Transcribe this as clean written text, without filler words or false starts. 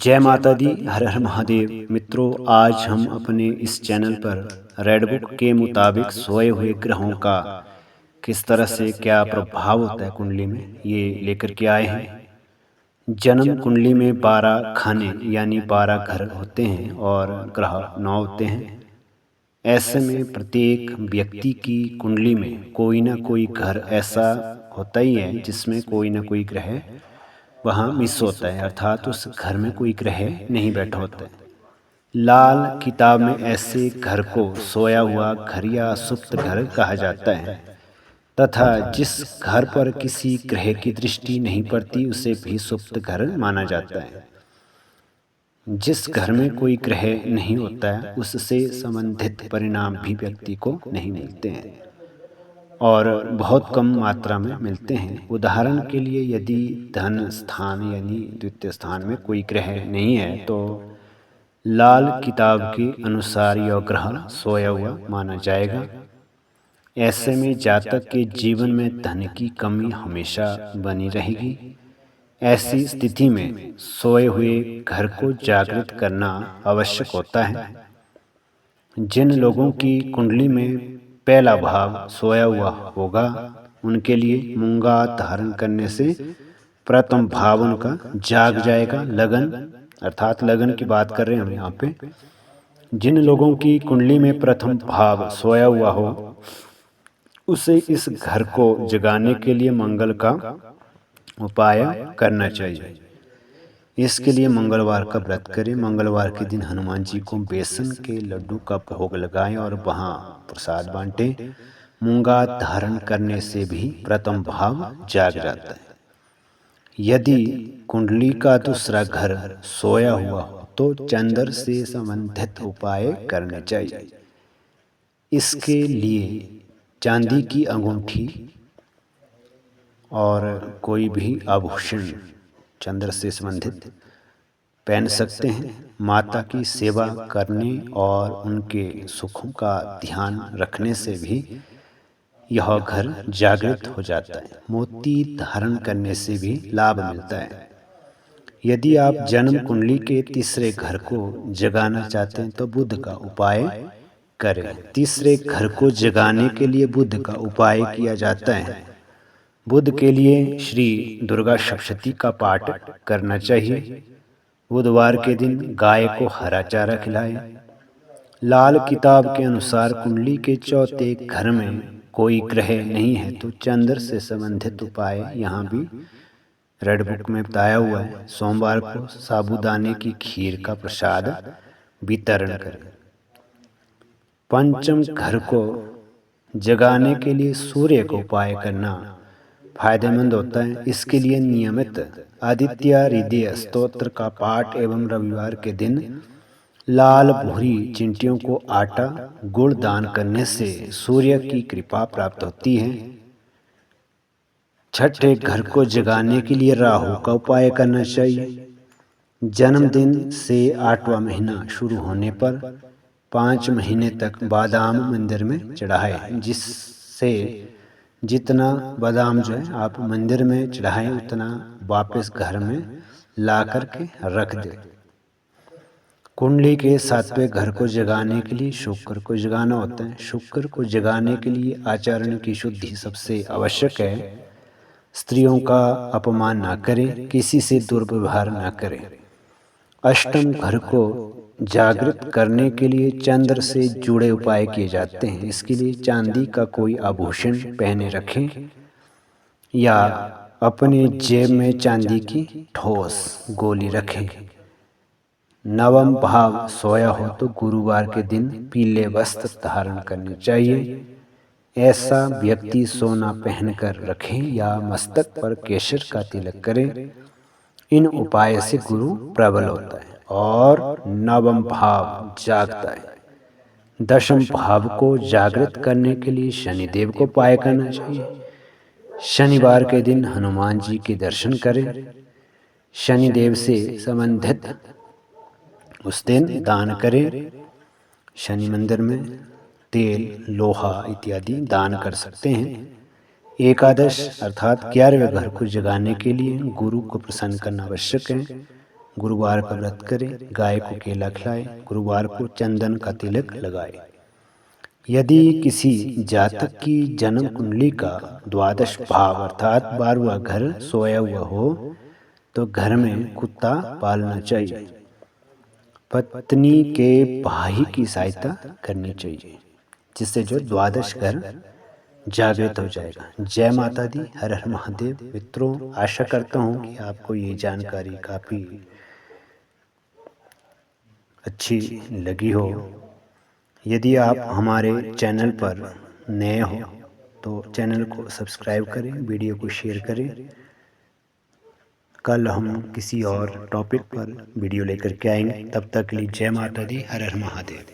जय माता दी। हर हर महादेव। मित्रों, आज हम अपने इस चैनल पर रेड बुक के मुताबिक सोए हुए ग्रहों का किस तरह से क्या प्रभाव होता है कुंडली में, ये लेकर के आए हैं। जन्म कुंडली में 12 खाने यानी 12 घर होते हैं और ग्रह 9 होते हैं। ऐसे में प्रत्येक व्यक्ति की कुंडली में कोई ना कोई घर ऐसा होता ही है जिसमें कोई ना कोई ग्रह वहाँ मिस होता है, अर्थात उस घर में कोई ग्रह नहीं बैठा होता है। लाल किताब में ऐसे घर को सोया हुआ घर या सुप्त घर कहा जाता है तथा जिस घर पर किसी ग्रह की दृष्टि नहीं पड़ती उसे भी सुप्त घर माना जाता है। जिस घर में कोई ग्रह नहीं होता है उससे संबंधित परिणाम भी व्यक्ति को नहीं मिलते हैं और बहुत कम मात्रा में मिलते हैं। उदाहरण के लिए, यदि धन स्थान यानी द्वितीय स्थान में कोई ग्रह नहीं है तो लाल किताब के अनुसार यह ग्रह सोया हुआ माना जाएगा। ऐसे में जातक के जीवन में धन की कमी हमेशा बनी रहेगी। ऐसी स्थिति में सोए हुए घर को जागृत करना आवश्यक होता है। जिन लोगों की कुंडली में पहला भाव सोया हुआ होगा उनके लिए मूंगा धारण करने से प्रथम भाव उनका जाग जाएगा। लगन, अर्थात लगन की बात कर रहे हैं हम यहाँ पे। जिन लोगों की कुंडली में प्रथम भाव सोया हुआ हो उसे इस घर को जगाने के लिए मंगल का उपाय करना चाहिए। इसके लिए मंगलवार का व्रत करें। मंगलवार के दिन हनुमान जी को बेसन के लड्डू का भोग लगाएं और वहाँ प्रसाद बांटें। मूंगा धारण करने से भी प्रथम भाव जाग जाता है। यदि कुंडली का दूसरा घर सोया हुआ हो तो चंद्र से संबंधित उपाय करने चाहिए। इसके लिए चांदी की अंगूठी और कोई भी आभूषण चंद्र से संबंधित पहन सकते हैं। माता की सेवा करने और उनके सुखों का ध्यान रखने से भी यह घर जागृत हो जाता है। मोती धारण करने से भी लाभ मिलता है। यदि आप जन्म कुंडली के तीसरे घर को जगाना चाहते हैं तो बुध का उपाय करें। तीसरे घर को जगाने के लिए बुध का उपाय किया जाता है। बुध के लिए श्री दुर्गा सप्तशती का पाठ करना चाहिए। बुधवार के दिन गाय को हरा चारा खिलाएं। लाल किताब के अनुसार कुंडली के चौथे घर में कोई ग्रह नहीं है तो चंद्र से संबंधित उपाय यहाँ भी रेड बुक में बताया हुआ है। सोमवार को साबूदाने की खीर का प्रसाद वितरण करें। पंचम घर को जगाने के लिए सूर्य को उपाय करना फायदेमंद होता है। इसके लिए नियमित आदित्य हृदय स्तोत्र का पाठ एवं रविवार के दिन लाल भूरी चिंटियों को आटा गुड़ दान करने से सूर्य की कृपा प्राप्त होती है। छठे घर को जगाने के लिए राहु का उपाय करना चाहिए। जन्मदिन से 8वां महीना शुरू होने पर 5 महीने तक बादाम मंदिर में चढ़ाएं। जिससे जितना बादाम जो है आप मंदिर में चढ़ाएं उतना वापस घर में ला करके रख दें। कुंडली के 7वें घर को जगाने के लिए शुक्र को जगाना होता है। शुक्र को जगाने के लिए आचरण की शुद्धि सबसे आवश्यक है। स्त्रियों का अपमान ना करें, किसी से दुर्व्यवहार ना करें। अष्टम घर को जागृत करने के लिए चंद्र से जुड़े उपाय किए जाते हैं। इसके लिए चांदी का कोई आभूषण पहने रखें या अपने जेब में चांदी की ठोस गोली रखें। नवम भाव सोया हो तो गुरुवार के दिन पीले वस्त्र धारण करने चाहिए। ऐसा व्यक्ति सोना पहनकर रखें या मस्तक पर केसर का तिलक करें। इन उपाय से गुरु प्रबल होता है और नवम भाव जागता है। दशम भाव को जागृत करने के लिए शनिदेव को उपाय करना चाहिए। शनिवार के दिन हनुमान जी के दर्शन करें। शनिदेव से संबंधित उस दिन दान करें। शनि मंदिर में तेल, लोहा इत्यादि दान कर सकते हैं। एकादश अर्थात 11वें घर को जगाने के लिए गुरु को प्रसन्न करना आवश्यक है। गुरुवार का व्रत करें, गाय को केला खिलाएं, गुरुवार को चंदन का तिलक लगाएं। यदि किसी जातक की जन्म कुंडली का द्वादश भाव अर्थात 12वां घर सोया हुआ हो तो घर में कुत्ता पालना चाहिए। पत्नी के भाई की सहायता करनी चाहिए, जिससे जो द्वादश घर जागृत हो जाएगा। जय माता दी, हर हर महादेव। मित्रों, आशा करता हूँ कि आपको ये जानकारी काफ़ी अच्छी लगी हो। यदि आप हमारे चैनल पर नए हो तो चैनल को सब्सक्राइब करें, वीडियो को शेयर करें। कल हम किसी और टॉपिक पर वीडियो लेकर के आएंगे। तब तक के लिए जय माता दी, हर हर महादेव।